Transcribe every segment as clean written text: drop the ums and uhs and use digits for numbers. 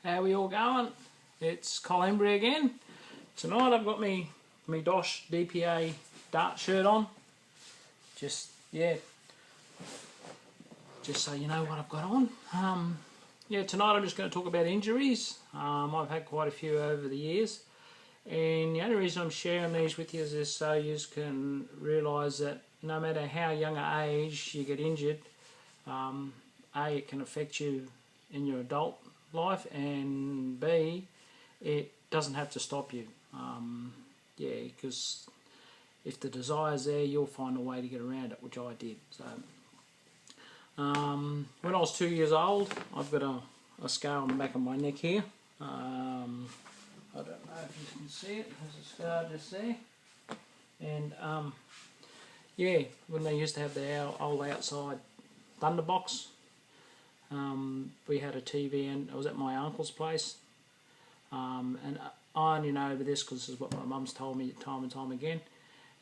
How we all going? It's Colin Embry again. Tonight I've got me Dosh DPA dart shirt on. Just so you know what I've got on. Tonight I'm just going to talk about injuries. I've had quite a few over the years, and the only reason I'm sharing these with you is so you can realise that no matter how young an age you get injured, A, it can affect you in your adult life, and B, it doesn't have to stop you. Because if the desire's there, you'll find a way to get around it, which I did. So, when I was 2 years old, I've got a scar on the back of my neck here. I don't know if you can see it. There's a scar just there. And when they used to have the old outside thunderbox, we had a TV, and I was at my uncle's place. And I only know this because this is what my mum's told me time and time again.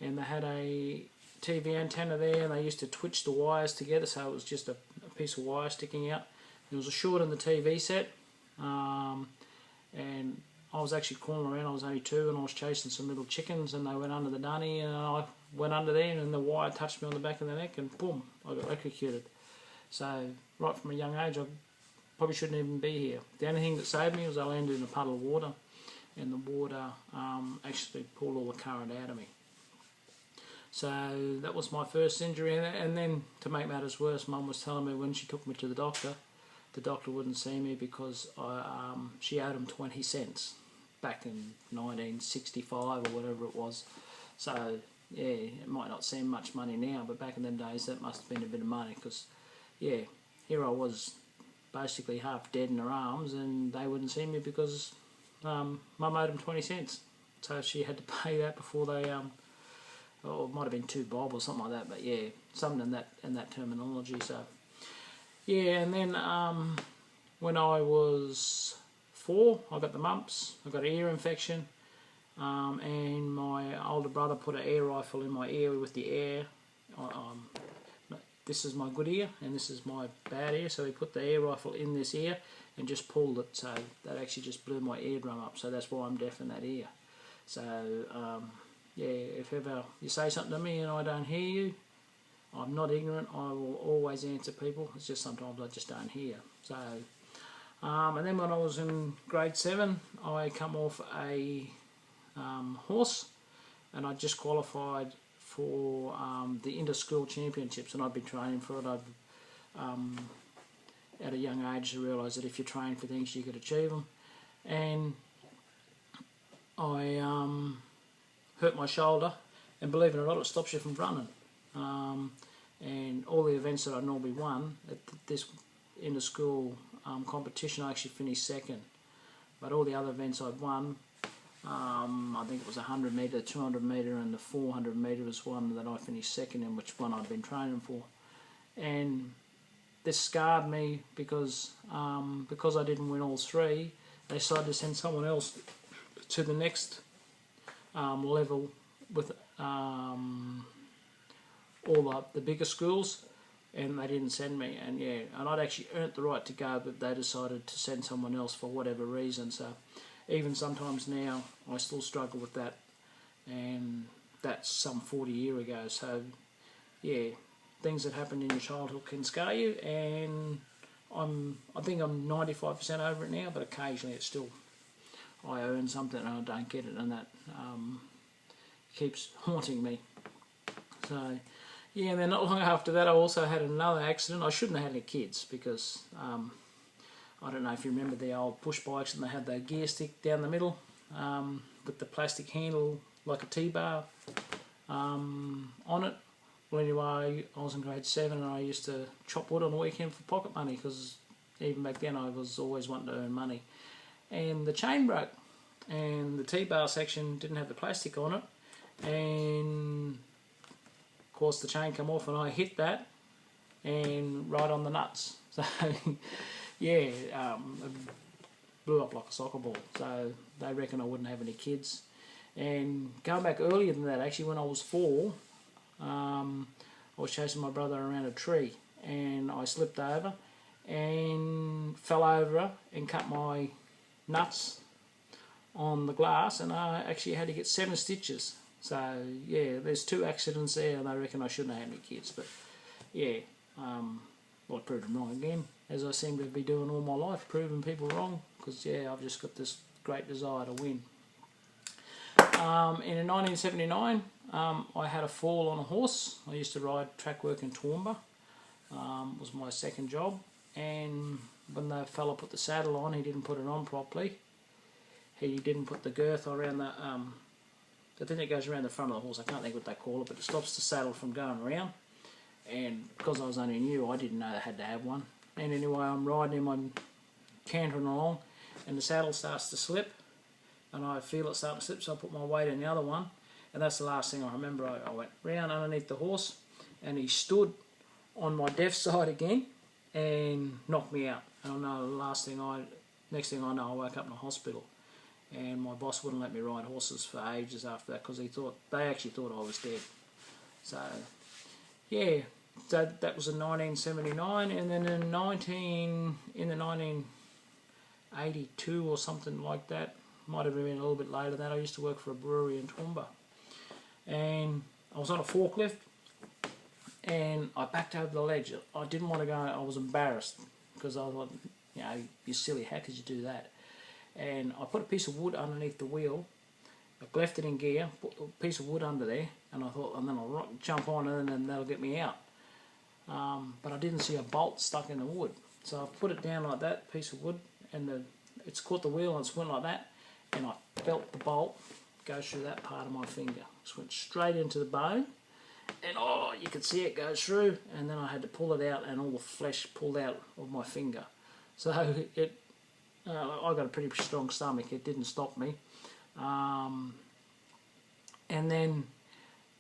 And they had a TV antenna there, and they used to twitch the wires together, so it was just a piece of wire sticking out. There was a short in the TV set, and I was actually crawling around. I was only 2, and I was chasing some little chickens, and they went under the dunny, and I went under there, and the wire touched me on the back of the neck, and boom, I got electrocuted. So right from a young age, I probably shouldn't even be here. The only thing that saved me was I landed in a puddle of water, and the water actually pulled all the current out of me. So that was my first injury, and then to make matters worse, Mum was telling me when she took me to the doctor wouldn't see me because she owed him 20 cents back in 1965 or whatever it was. So yeah, it might not seem much money now, but back in them days that must have been a bit of money, because yeah, here I was basically half dead in her arms, and they wouldn't see me because Mum owed them 20 cents. So she had to pay that before they or it might have been 2 bob or something like that, but yeah, something in that terminology. So yeah, and then when I was 4, I got the mumps, I got an ear infection, and my older brother put an air rifle in my ear with the air. This is my good ear, and this is my bad ear, so he put the air rifle in this ear and just pulled it, so that actually just blew my eardrum up, so that's why I'm deaf in that ear. So if ever you say something to me and I don't hear you, I'm not ignorant. I will always answer people. It's just sometimes I just don't hear. So, and then when I was in grade 7, I come off a horse, and I just qualified for the inter-school championships, and I've been training for it. At a young age to realise that if you train for things you could achieve them, and I hurt my shoulder, and believe it or not, it stops you from running. And all the events that I normally won at this inter-school competition, I actually finished 2nd. But all the other events I'd won, I think it was 100 metre, 200 metre, and the 400 metre was one that I finished 2nd in, which one I'd been training for. And this scarred me because I didn't win all 3. They decided to send someone else to the next level with all the bigger schools, and they didn't send me. And yeah, and I'd actually earned the right to go, but they decided to send someone else for whatever reason. So even sometimes now I still struggle with that, and that's some 40 years ago. So yeah, things that happened in your childhood can scar you, and I think I'm 95% over it now, but occasionally it's still, I earn something and I don't get it, and that keeps haunting me. So yeah, and then not long after that I also had another accident. I shouldn't have had any kids because I don't know if you remember the old push bikes, and they had the gear stick down the middle with the plastic handle like a T-bar on it. Well, anyway, I was in grade 7, and I used to chop wood on the weekend for pocket money, because even back then I was always wanting to earn money. And the chain broke, and the T-bar section didn't have the plastic on it, and of course the chain came off, and I hit that and right on the nuts. So yeah, it blew up like a soccer ball. So they reckon I wouldn't have any kids. And going back earlier than that, actually when I was 4, I was chasing my brother around a tree, and I slipped over and fell over and cut my nuts on the glass, and I actually had to get 7 stitches. So yeah, there's 2 accidents there, and I reckon I shouldn't have had any kids. But yeah, I proved them wrong again, as I seem to be doing all my life, proving people wrong. Because yeah, I've just got this great desire to win. In 1979, I had a fall on a horse. I used to ride track work in Toowoomba. Was my second job, and when the fella put the saddle on, he didn't put it on properly. He didn't put the girth around the thing that goes around the front of the horse. I can't think what they call it, but it stops the saddle from going around. And because I was only new, I didn't know they had to have one. And anyway, I'm riding him, I'm cantering along, and the saddle starts to slip, and I feel it starting to slip, so I put my weight in the other one, and that's the last thing I remember. I went round underneath the horse, and he stood on my deaf side again, and knocked me out. And I know next thing I know, I woke up in a hospital, and my boss wouldn't let me ride horses for ages after that, because they actually thought I was dead. So yeah, so that was in 1979, and then in the 1982 or something like that, might have been a little bit later than that, I used to work for a brewery in Toowoomba, and I was on a forklift, and I backed over the ledge. I didn't want to go. I was embarrassed because I thought, you know, you're silly, how could you do that? And I put a piece of wood underneath the wheel. I left it in gear, put a piece of wood under there, and I thought, and then I'll jump on it, and then that'll get me out. But I didn't see a bolt stuck in the wood, so I put it down like that, piece of wood, and it's caught the wheel and it's went like that, and I felt the bolt go through that part of my finger. It went straight into the bone, and oh, you could see it go through, and then I had to pull it out, and all the flesh pulled out of my finger. So I got a pretty strong stomach. It didn't stop me. And then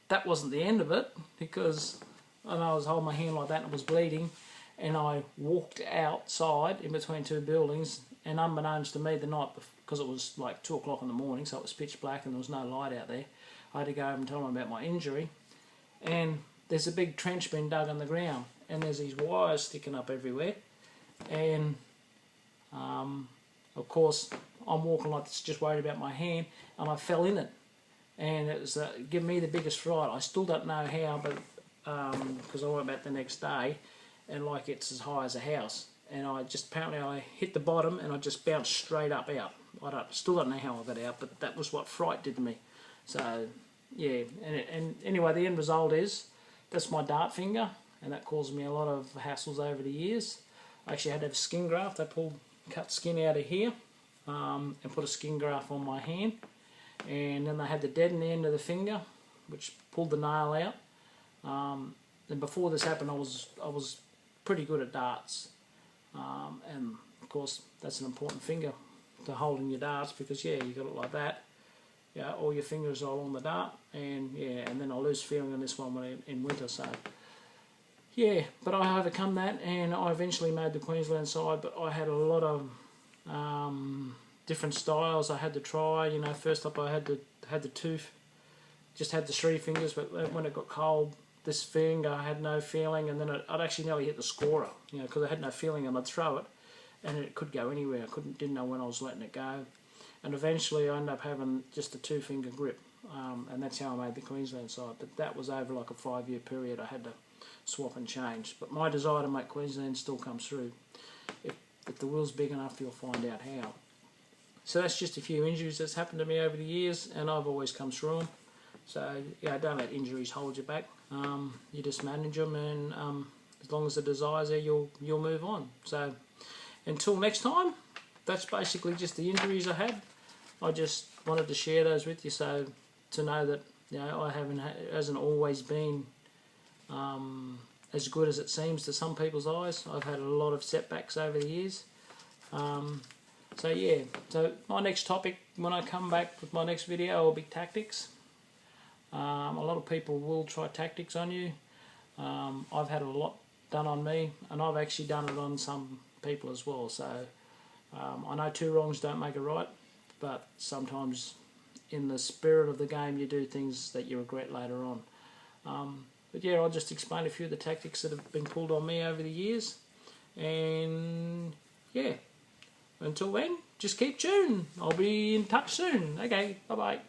that wasn't the end of it, because I was holding my hand like that and it was bleeding, and I walked outside in between 2 buildings, and unbeknownst to me the night, because it was like 2 o'clock in the morning, so it was pitch black and there was no light out there, I had to go over and tell them about my injury. And there's a big trench being dug on the ground, and there's these wires sticking up everywhere, and of course I'm walking like this, just worried about my hand, and I fell in it, and it was giving me the biggest fright. I still don't know how, but because I went back the next day, and like it's as high as a house, and apparently I hit the bottom and I just bounced straight up out. Still don't know how I got out, but that was what fright did to me. So yeah, and anyway, the end result is that's my dart finger, and that caused me a lot of hassles over the years. I actually had to have a skin graft. They cut skin out of here and put a skin graft on my hand, and then they had to deaden the end of the finger, which pulled the nail out. And before this happened, I was pretty good at darts, and of course that's an important finger to hold in your darts, because yeah, you got it like that. Yeah, all your fingers are on the dart, and yeah, and then I lose feeling on this one when in winter. So yeah, but I overcome that, and I eventually made the Queensland side. But I had a lot of different styles I had to try. You know, first up I had the tooth, just had the 3 fingers, but when it got cold, this finger I had no feeling, and then I'd actually nearly hit the scorer, you know, because I had no feeling, and I'd throw it, and it could go anywhere. I didn't know when I was letting it go, and eventually I ended up having just a 2-finger grip, and that's how I made the Queensland side. But that was over like a 5-year period. I had to swap and change, but my desire to make Queensland still comes through. If the wheel's big enough, you'll find out how. So that's just a few injuries that's happened to me over the years, and I've always come through them. So yeah, don't let injuries hold you back. You just manage them, and as long as the desire's there, you'll move on. So until next time, that's basically just the injuries I had. I just wanted to share those with you, so to know that, you know, it hasn't always been as good as it seems to some people's eyes. I've had a lot of setbacks over the years. So yeah, so my next topic when I come back with my next video will be tactics. A lot of people will try tactics on you. I've had a lot done on me, and I've actually done it on some people as well. So I know 2 wrongs don't make a right, but sometimes in the spirit of the game you do things that you regret later on. But yeah, I'll just explain a few of the tactics that have been pulled on me over the years, and yeah, until then, just keep tuned. I'll be in touch soon. Okay, bye-bye.